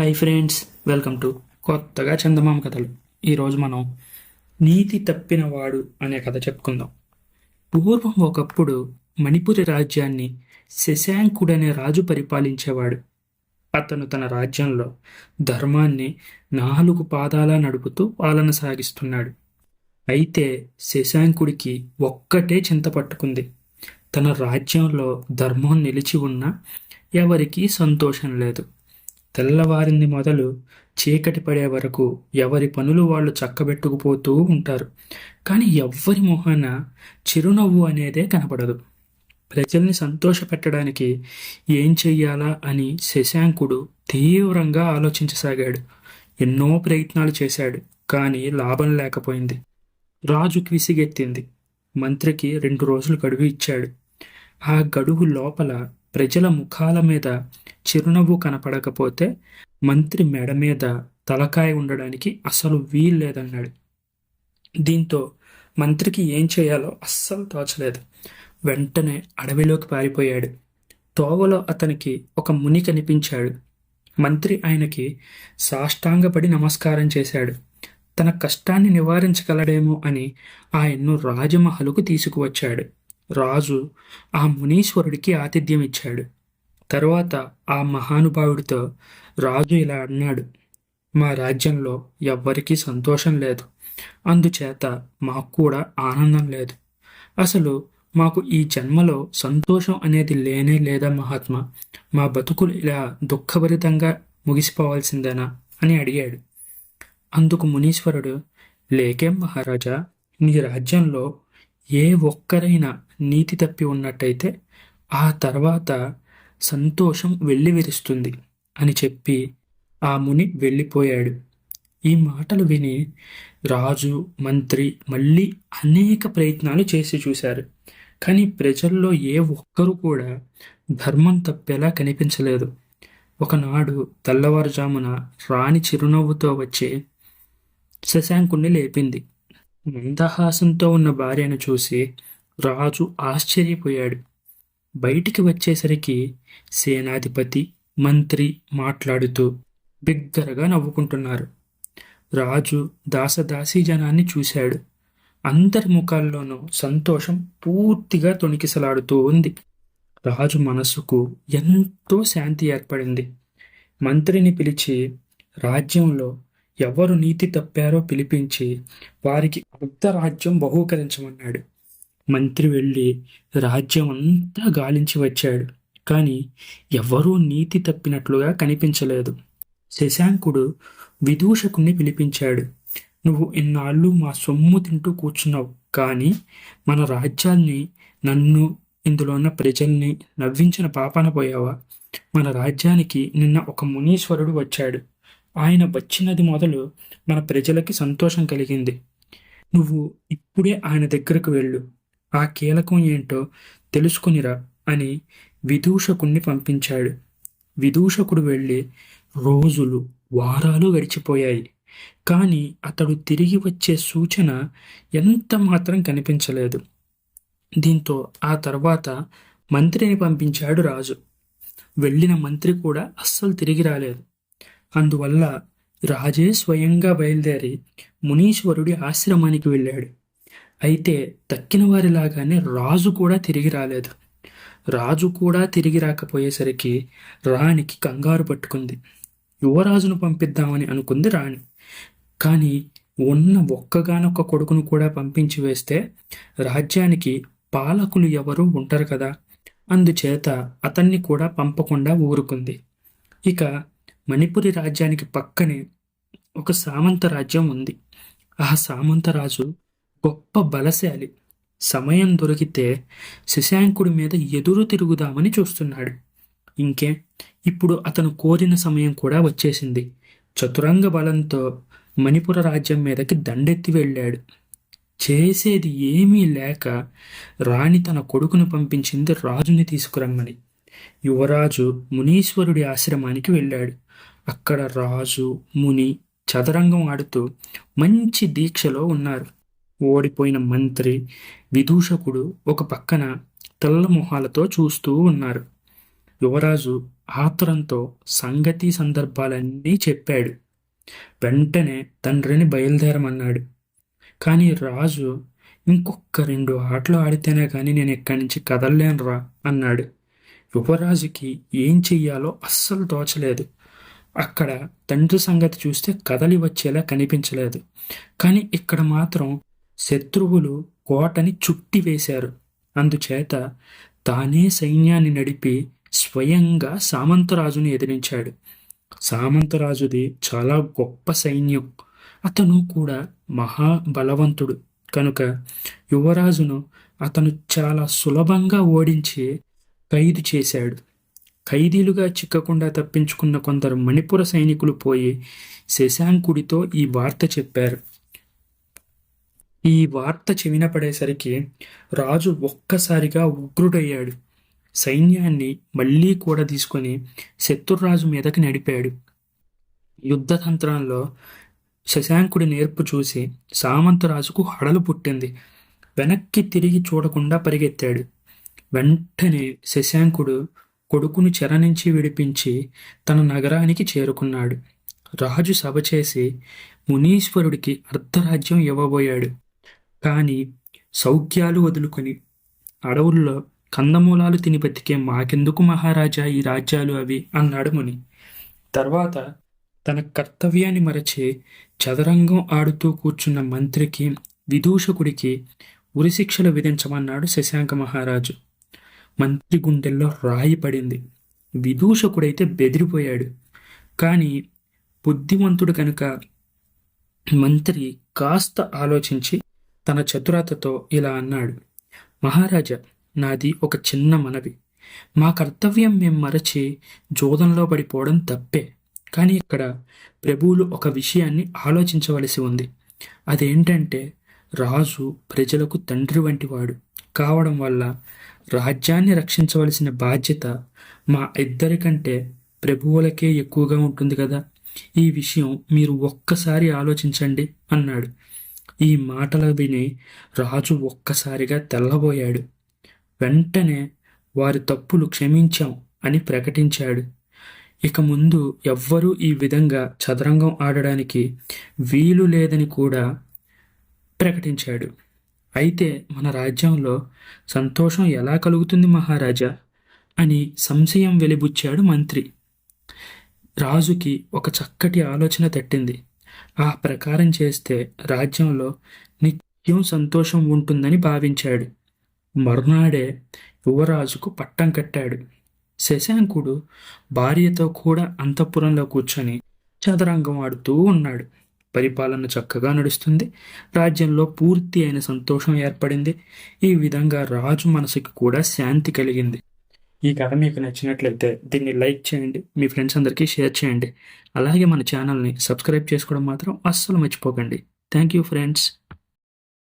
Hi friends, welcome to కొత్తగా చందమామ కథలు. ఈరోజు మనం నీతి తప్పినవాడు అనే కథ చెప్పుకుందాం. పూర్వం ఒకప్పుడు మణిపురి రాజ్యాన్ని శశాంకుడనే రాజు పరిపాలించేవాడు. అతను తన రాజ్యంలో ధర్మాన్ని 4 పాదాలా నడుపుతూ పాలన సాగిస్తున్నాడు. అయితే శశాంకుడికి ఒక్కటే చింత పట్టుకుంది. తన రాజ్యంలో ధర్మం నిలిచి ఉన్నా ఎవరికీ సంతోషం లేదు. తెల్లవారింది మొదలు చీకటి పడే వరకు ఎవరి పనులు వాళ్ళు చక్కబెట్టుకుపోతూ ఉంటారు. కానీ ఎవ్వరి మొహాన చిరునవ్వు అనేదే కనపడదు. ప్రజల్ని సంతోషపెట్టడానికి ఏం చెయ్యాలా అని శశాంకుడు తీవ్రంగా ఆలోచించసాగాడు. ఎన్నో ప్రయత్నాలు చేశాడు, కానీ లాభం లేకపోయింది. రాజుకి విసిగెత్తింది. మంత్రికి 2 రోజులు గడువు ఇచ్చాడు. ఆ గడువు లోపల ప్రజల ముఖాల మీద చిరునవ్వు కనపడకపోతే మంత్రి మెడ మీద తలకాయ ఉండడానికి అస్సలు వీల్లేదన్నాడు. దీంతో మంత్రికి ఏం చేయాలో అస్సలు తోచలేదు. వెంటనే అడవిలోకి పారిపోయాడు. తోవలో అతనికి ఒక ముని కనిపించాడు. మంత్రి ఆయనకి సాష్టాంగపడి నమస్కారం చేశాడు. తన కష్టాన్ని నివారించగలడేమో అని ఆయన్ను రాజమహలుకు తీసుకువచ్చాడు. రాజు ఆ మునీశ్వరుడికి ఆతిథ్యం ఇచ్చాడు. తరువాత ఆ మహానుభావుడితో రాజు ఇలా అన్నాడు: మా రాజ్యంలో ఎవ్వరికీ సంతోషం లేదు. అందుచేత మాకు కూడా ఆనందం లేదు. అసలు మాకు ఈ జన్మలో సంతోషం అనేది లేనే లేదా మహాత్మా? మా బతుకులు ఇలా దుఃఖభరితంగా ముగిసిపోవాల్సిందేనా అని అడిగాడు. అందుకు మునీశ్వరుడు, లేకేం మహారాజా, నీ రాజ్యంలో ఏ ఒక్కరైనా నీతి తప్పి ఉన్నట్టయితే ఆ తర్వాత సంతోషం వెల్లివిరుస్తుంది అని చెప్పి ఆ ముని వెళ్ళిపోయాడు. ఈ మాటలు విని రాజు, మంత్రి మళ్ళీ అనేక ప్రయత్నాలు చేసి చూశారు. కానీ ప్రజల్లో ఏ ఒక్కరు కూడా ధర్మం తప్పేలా కనిపించలేదు. ఒకనాడు తెల్లవారుజామున రాణి చిరునవ్వుతో వచ్చి శశాంకుణ్ణి లేపింది. మందహాసంతో ఉన్న భార్యను చూసి రాజు ఆశ్చర్యపోయాడు. బయటికి వచ్చేసరికి సేనాధిపతి, మంత్రి మాట్లాడుతూ బిగ్గరగా నవ్వుకుంటున్నారు. రాజు దాసదాసీ జనాన్ని చూశాడు. అందరి ముఖాల్లోనూ సంతోషం పూర్తిగా తొణికిసలాడుతూ ఉంది. రాజు మనసుకు ఎంతో శాంతి ఏర్పడింది. మంత్రిని పిలిచి రాజ్యంలో ఎవరు నీతి తప్పారో పిలిపించి వారికి అర్ధరాజ్యం బహూకరించమన్నాడు. మంత్రి వెళ్ళి రాజ్యం అంతా గాలించి వచ్చాడు. కానీ ఎవరూ నీతి తప్పినట్లుగా కనిపించలేదు. శశాంకుడు విదూషకుణ్ణి పిలిపించాడు. నువ్వు ఇన్నాళ్ళు మా సొమ్ము తింటూ కూర్చున్నావు, కానీ మన రాజ్యాన్ని, నన్ను, ఇందులో ఉన్న ప్రజల్ని నవ్వించిన పాపాన పోయావా? మన రాజ్యానికి నిన్న ఒక మునీశ్వరుడు వచ్చాడు. ఆయన వచ్చినది మొదలు మన ప్రజలకి సంతోషం కలిగింది. నువ్వు ఇప్పుడే ఆయన దగ్గరకు వెళ్ళు, ఆ కీలకం ఏంటో తెలుసుకునిరా అని విదూషకుణ్ణి పంపించాడు. విదూషకుడు వెళ్ళి రోజులు, వారాలు గడిచిపోయాయి. కానీ అతడు తిరిగి వచ్చే సూచన ఎంత మాత్రం కనిపించలేదు. దీంతో ఆ తర్వాత మంత్రిని పంపించాడు రాజు. వెళ్ళిన మంత్రి కూడా అస్సలు తిరిగి రాలేదు. అందువల్ల రాజే స్వయంగా బయలుదేరి మునీశ్వరుడి ఆశ్రమానికి వెళ్ళాడు. అయితే తక్కిన వారిలాగానే రాజు కూడా తిరిగి రాలేదు. రాజు కూడా తిరిగి రాకపోయేసరికి రాణికి కంగారు పట్టుకుంది. యువరాజును పంపిద్దామని అనుకుంది రాణి. కానీ ఉన్న ఒక్కగానొక్క కొడుకును కూడా పంపించి వేస్తే రాజ్యానికి పాలకులు ఎవరూ ఉంటారు కదా. అందుచేత అతన్ని కూడా పంపకుండా ఊరుకుంది. ఇక మణిపురి రాజ్యానికి పక్కనే ఒక సామంత రాజ్యం ఉంది. ఆ సామంతరాజు గొప్ప బలశాలి. సమయం దొరికితే శశాంకుడి మీద ఎదురు తిరుగుదామని చూస్తున్నాడు. ఇంకే, ఇప్పుడు అతను కోరిన సమయం కూడా వచ్చేసింది. చతురంగ బలంతో మణిపుర రాజ్యం మీదకి దండెత్తి వెళ్ళాడు. చేసేది ఏమీ లేక రాణి తన కొడుకును పంపించింది రాజుని తీసుకురమ్మని. యువరాజు మునీశ్వరుడి ఆశ్రమానికి వెళ్ళాడు. అక్కడ రాజు, ముని చదరంగం ఆడుతూ మంచి దీక్షలో ఉన్నారు. ఓడిపోయిన మంత్రి, విదూషకుడు ఒక పక్కన తెల్ల మొహాలతో చూస్తూ ఉన్నారు. యువరాజు ఆతురంతో సంగతి సందర్భాలన్నీ చెప్పాడు. వెంటనే తండ్రిని బయలుదేరమన్నాడు. కానీ రాజు, ఇంకొక 2 ఆటలు ఆడితేనే కానీ నేను ఇక్కడి నుంచి కదలలేనురా అన్నాడు. యువరాజుకి ఏం చెయ్యాలో అస్సలు తోచలేదు. అక్కడ తండ్రి సంగతి చూస్తే కదలి వచ్చేలా కనిపించలేదు. కానీ ఇక్కడ మాత్రం శత్రువులు కోటని చుట్టి వేశారు. అందుచేత తానే సైన్యాన్ని నడిపి స్వయంగా సామంతరాజుని ఎదిరించాడు. సామంతరాజుది చాలా గొప్ప సైన్యం. అతను కూడా మహాబలవంతుడు కనుక యువరాజును అతను చాలా సులభంగా ఓడించి ఖైదు చేశాడు. ఖైదీలుగా చిక్కకుండా తప్పించుకున్న కొందరు మణిపుర సైనికులు పోయి శశాంకుడితో ఈ వార్త చెప్పారు. ఈ వార్త చెవిన పడేసరికి రాజు ఒక్కసారిగా ఉగ్రుడయ్యాడు. సైన్యాన్ని మళ్ళీ కూడా తీసుకొని శత్రురాజు మీదకి నడిపాడు. యుద్ధతంత్రంలో శశాంకుడి నేర్పు చూసి సామంతరాజుకు హడలు పుట్టింది. వెనక్కి తిరిగి చూడకుండా పరిగెత్తాడు. వెంటనే శశాంకుడు కొడుకును చెర నుంచి విడిపించి తన నగరానికి చేరుకున్నాడు. రాజు సభ చేసి మునీశ్వరుడికి అర్ధరాజ్యం ఇవ్వబోయాడు. కానీ సౌఖ్యాలు వదులుకొని అడవుల్లో కందమూలాలు తిని బతికే మాకెందుకు మహారాజా ఈ రాజ్యాలు అవి అన్నాడు ముని. తర్వాత తన కర్తవ్యాన్ని మరచి చదరంగం ఆడుతూ కూర్చున్న మంత్రికి విదూషకుడికి ఉరిశిక్షలు విధించమన్నాడు శశాంక మహారాజు. మంత్రి గుండెల్లో రాయి పడింది. విదూషకుడైతే బెదిరిపోయాడు. కానీ బుద్ధిమంతుడు కనుక మంత్రి కాస్త ఆలోచించి తన చతురతతో ఇలా అన్నాడు. మహారాజా, నాది ఒక చిన్న మనవి. మా కర్తవ్యం మేం మరచి జోదంలో పడిపోవడం తప్పే. కానీ ఇక్కడ ప్రభువులు ఒక విషయాన్ని ఆలోచించవలసి ఉంది. అదేంటంటే రాజు ప్రజలకు తండ్రి వంటివాడు కావడం వల్ల రాజ్యాన్ని రక్షించవలసిన బాధ్యత మా ఇద్దరికంటే ప్రభువులకే ఎక్కువగా ఉంటుంది కదా. ఈ విషయం మీరు ఒక్కసారి ఆలోచించండి అన్నాడు. ఈ మాటలు విని రాజు ఒక్కసారిగా తెల్లబోయాడు. వెంటనే వారి తప్పులు క్షమించాం అని ప్రకటించాడు. ఇక ముందు ఎవ్వరూ ఈ విధంగా చదరంగం ఆడడానికి వీలు లేదని కూడా ప్రకటించాడు. అయితే మన రాజ్యంలో సంతోషం ఎలా కలుగుతుంది మహారాజా అని సంశయం వెలిబుచ్చాడు మంత్రి. రాజుకి ఒక చక్కటి ఆలోచన తట్టింది. ఆ ప్రకారం చేస్తే రాజ్యంలో నిత్యం సంతోషం ఉంటుందని భావించాడు. మర్నాడే యువరాజుకు పట్టం కట్టాడు. శశాంకుడు భార్యతో కూడా అంతఃపురంలో కూర్చొని చదరంగం ఆడుతూ ఉన్నాడు. పరిపాలన చక్కగా నడుస్తుంది. రాజ్యంలో పూర్తి అయిన సంతోషం ఏర్పడింది. ఈ విధంగా రాజు మనసుకి కూడా శాంతి కలిగింది. ఈ కథ మీకు నచ్చినట్లయితే దీన్ని లైక్ చేయండి, మీ ఫ్రెండ్స్ అందరికీ షేర్ చేయండి. అలాగే మన ఛానల్ని సబ్స్క్రైబ్ చేసుకోవడం మాత్రం అస్సలు మర్చిపోకండి. Thank you friends.